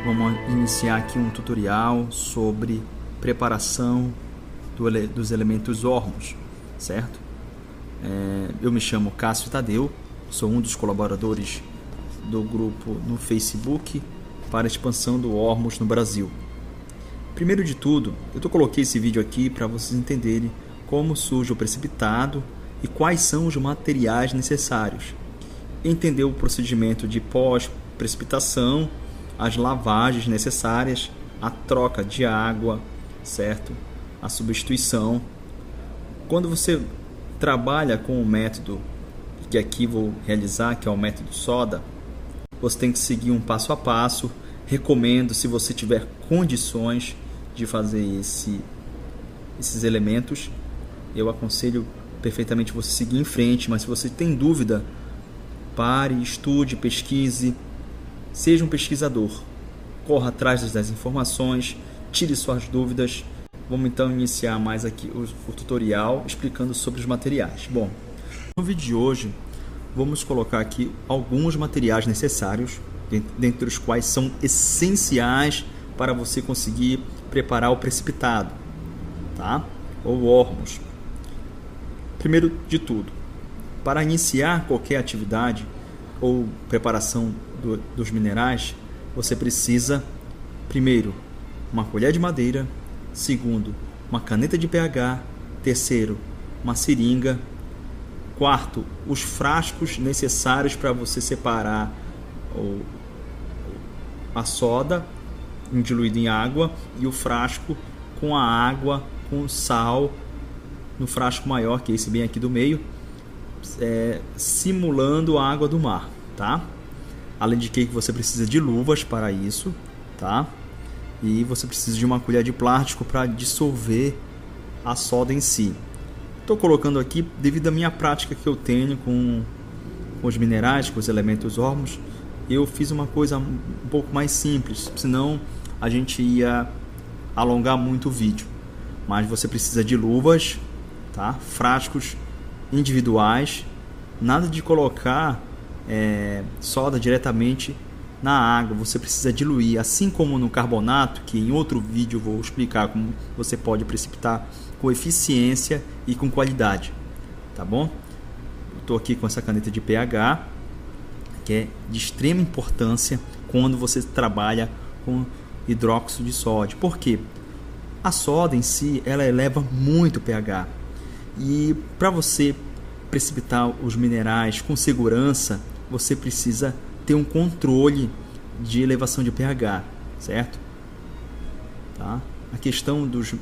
Vamos iniciar aqui um tutorial sobre preparação dos elementos hormos, certo? Eu me chamo Cássio Tadeu, sou um dos colaboradores do grupo no Facebook para a expansão do hormos no Brasil. Primeiro de tudo, eu coloquei esse vídeo aqui para vocês entenderem como surge o precipitado e quais são os materiais necessários. Entender o procedimento de pós-precipitação, as lavagens necessárias, a troca de água, certo? A substituição. Quando você trabalha com o método que aqui vou realizar, que é o método soda, você tem que seguir um passo a passo. Recomendo, se você tiver condições de fazer esses elementos, eu aconselho perfeitamente você seguir em frente, mas se você tem dúvida, pare, estude, pesquise, seja um pesquisador, corra atrás das informações, tire suas dúvidas. Vamos então iniciar mais aqui o tutorial explicando sobre os materiais. Bom, no vídeo de hoje vamos colocar aqui alguns materiais necessários, dentre os quais são essenciais para você conseguir preparar o precipitado, tá? Ou hormos. Primeiro de tudo, para iniciar qualquer atividade ou preparação dos minerais, você precisa, primeiro, uma colher de madeira, segundo, uma caneta de pH, terceiro, uma seringa, quarto, os frascos necessários para você separar a soda diluída em água e o frasco com a água, com sal, no frasco maior, que é esse bem aqui do meio, simulando a água do mar, tá? Além de que você precisa de luvas para isso, tá? E você precisa de uma colher de plástico para dissolver a soda em si. Estou colocando aqui devido à minha prática que eu tenho com os minerais, com os elementos hormos. Eu fiz uma coisa um pouco mais simples, senão a gente ia alongar muito o vídeo. Mas você precisa de luvas, tá? Frascos individuais, nada de colocar soda diretamente na água, você precisa diluir, assim como no carbonato, que em outro vídeo eu vou explicar como você pode precipitar com eficiência e com qualidade, tá bom? Estou aqui com essa caneta de pH, que é de extrema importância quando você trabalha com hidróxido de sódio. Por quê? A soda em si, ela eleva muito o pH. E para você precipitar os minerais com segurança, você precisa ter um controle de elevação de pH, certo? Tá? A questão dos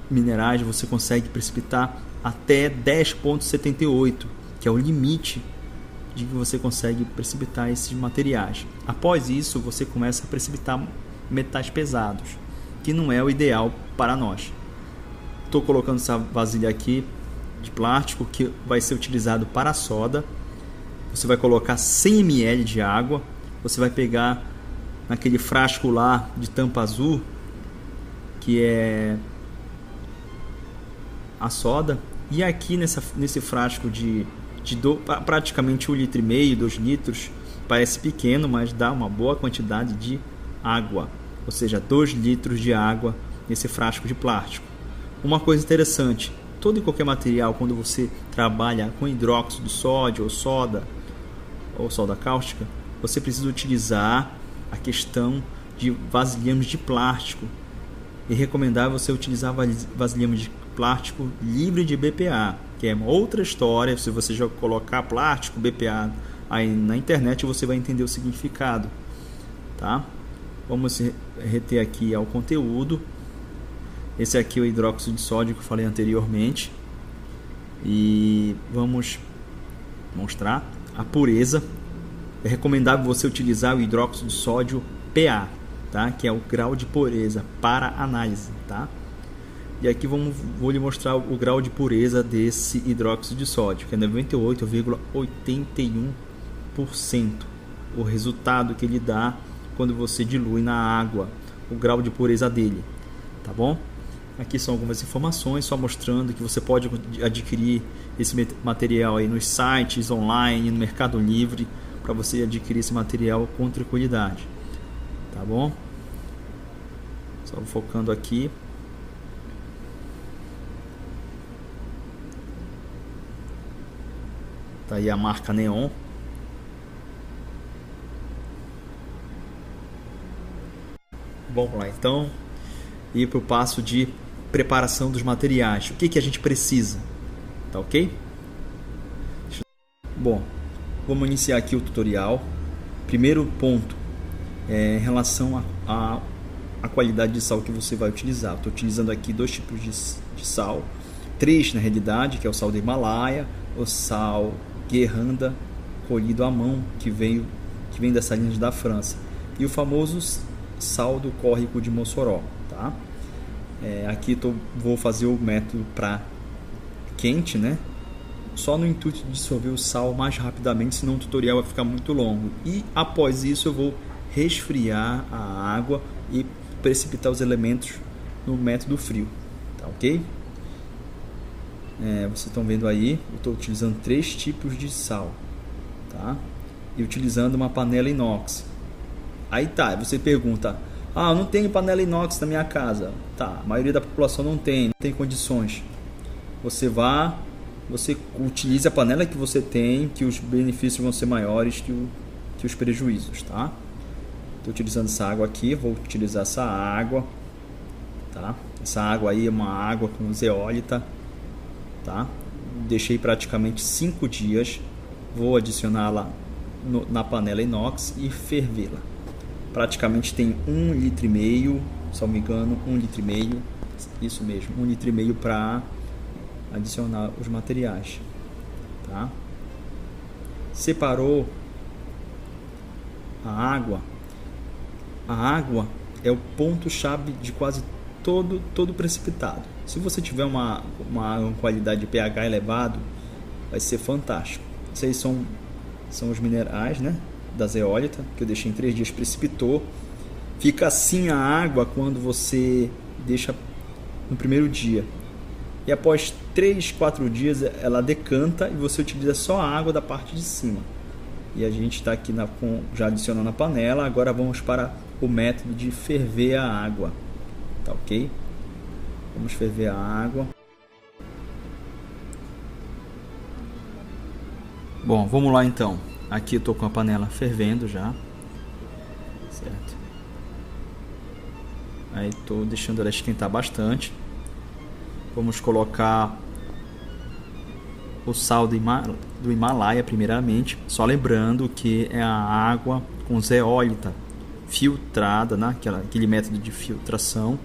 minerais, você consegue precipitar até 10,78, que é o limite de que você consegue precipitar esses materiais. Após isso, você começa a precipitar metais pesados, que não é o ideal para nós. Estou colocando essa vasilha aqui de plástico que vai ser utilizado para a soda. Você vai colocar 100 ml de água, você vai pegar naquele frasco lá de tampa azul, que é a soda, e aqui nesse frasco de praticamente 1,5 litro, 2 litros, parece pequeno, mas dá uma boa quantidade de água, ou seja, 2 litros de água nesse frasco de plástico. Uma coisa interessante, todo e qualquer material, quando você trabalha com hidróxido de sódio ou soda cáustica, você precisa utilizar a questão de vasilhames de plástico. É recomendável você utilizar vasilhames de plástico livre de BPA, que é uma outra história. Se você já colocar plástico, BPA aí na internet, você vai entender o significado, tá? Vamos reter aqui ao conteúdo. Esse aqui é o hidróxido de sódio que eu falei anteriormente. E vamos mostrar a pureza. É recomendável você utilizar o hidróxido de sódio PA, tá? Que é o grau de pureza para análise, tá? E aqui vou lhe mostrar o grau de pureza desse hidróxido de sódio, que é 98,81%. O resultado que ele dá quando você dilui na água, o grau de pureza dele, tá bom? Aqui são algumas informações, só mostrando que você pode adquirir esse material aí nos sites online, no Mercado Livre, para você adquirir esse material com tranquilidade, tá bom? Só focando aqui. Tá aí a marca neon. Bom, vamos lá então. Ir para o passo de preparação dos materiais. O que a gente precisa? Tá ok? Bom, vamos iniciar aqui o tutorial. Primeiro ponto é em relação à qualidade de sal que você vai utilizar. Estou utilizando aqui dois tipos de sal. Três na realidade, que é o sal do Himalaia, o sal Guerranda colhido à mão, que vem das salinas da França, e o famoso sal do córrego de Mossoró. Tá? Aqui vou fazer o método para quente, né? Só no intuito de dissolver o sal mais rapidamente, senão o tutorial vai ficar muito longo. E após isso eu vou resfriar a água e precipitar os elementos no método frio. Tá ok? Vocês estão vendo aí, eu estou utilizando 3 tipos de sal, tá? E utilizando uma panela inox. Aí tá, você pergunta: ah, eu não tenho panela inox na minha casa. Tá, a maioria da população não tem condições. Você utiliza a panela que você tem, que os benefícios vão ser maiores que os prejuízos, tá? Estou utilizando essa água aqui, vou utilizar essa água, tá? Essa água aí é uma água com zeólita, tá? Deixei praticamente 5 dias, vou adicioná-la na panela inox e fervê-la. Praticamente tem 1,5 litro, se não me engano, 1,5 litro, isso mesmo, 1,5 litro para adicionar os materiais, tá? Separou a água é o ponto-chave de quase todo precipitado. Se você tiver uma qualidade de pH elevado, vai ser fantástico. Esses são os minerais, né, da zeólita, que eu deixei em 3 dias, precipitou. Fica assim a água quando você deixa no primeiro dia. E após 3, 4 dias ela decanta e você utiliza só a água da parte de cima. E a gente está aqui já adicionando a panela. Agora vamos para o método de ferver a água. Tá ok? Vamos ferver a água. Bom, vamos lá então. Aqui eu estou com a panela fervendo já. Certo? Aí estou deixando ela esquentar bastante. Vamos colocar o sal do Himalaia primeiramente. Só lembrando que é a água com zeólita filtrada, né? Aquele método de filtração.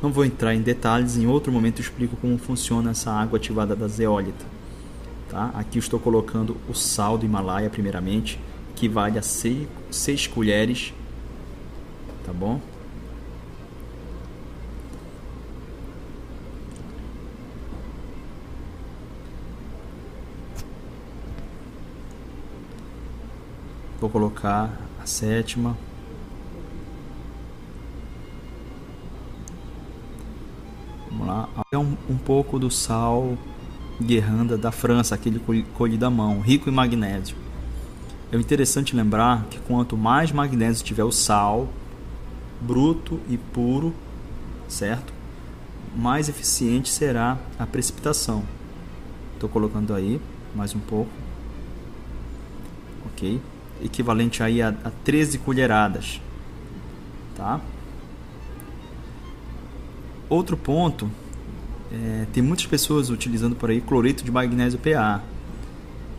Não vou entrar em detalhes, em outro momento eu explico como funciona essa água ativada da zeólita. Tá? Aqui eu estou colocando o sal do Himalaia primeiramente, que vale a 6 colheres, tá bom? Vou colocar a 7ª. Vamos lá. É um pouco do sal Guerranda da França, aquele colhido à mão, rico em magnésio. É interessante lembrar que quanto mais magnésio tiver o sal, bruto e puro, certo? Mais eficiente será a precipitação. Estou colocando aí mais um pouco. Ok? Equivalente aí a 13 colheradas, tá? Outro ponto, tem muitas pessoas utilizando por aí cloreto de magnésio PA.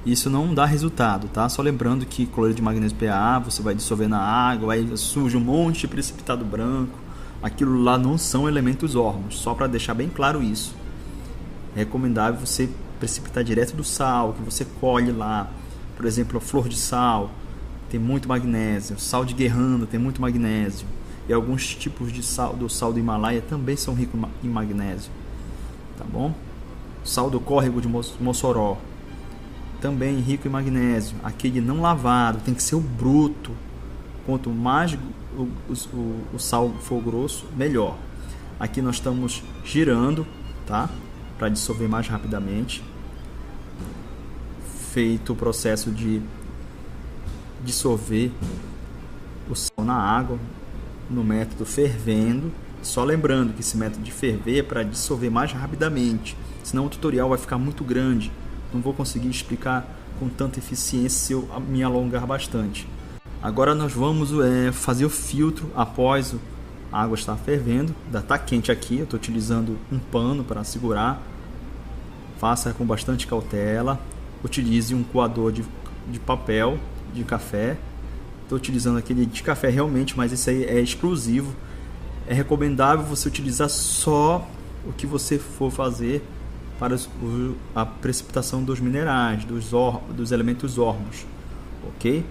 Isso não dá resultado, tá? Só lembrando que cloreto de magnésio PA você vai dissolver na água, aí surge um monte de precipitado branco. Aquilo lá não são elementos órgãos, só para deixar bem claro isso. É recomendável você precipitar direto do sal, que você colhe lá. Por exemplo, a flor de sal tem muito magnésio, sal de Guerranda tem muito magnésio, e alguns tipos de sal do Himalaia também são ricos em magnésio, tá bom? Sal do córrego de Mossoró também rico em magnésio, aquele não lavado, tem que ser o bruto. Quanto mais o sal for grosso, melhor. Aqui nós estamos girando, tá? Para dissolver mais rapidamente. Feito o processo de dissolver o sal na água no método fervendo, Só lembrando que esse método de ferver é para dissolver mais rapidamente, senão o tutorial vai ficar muito grande. Não vou conseguir explicar com tanta eficiência se eu me alongar bastante. Agora nós vamos fazer o filtro após a água estar fervendo. Ainda está quente aqui, eu estou utilizando um pano para segurar. Faça com bastante cautela. Utilize um coador de papel de café. Estou utilizando aquele de café realmente, mas esse aí é exclusivo. É recomendável você utilizar só o que você for fazer para a precipitação dos minerais, dos elementos órgãos, ok?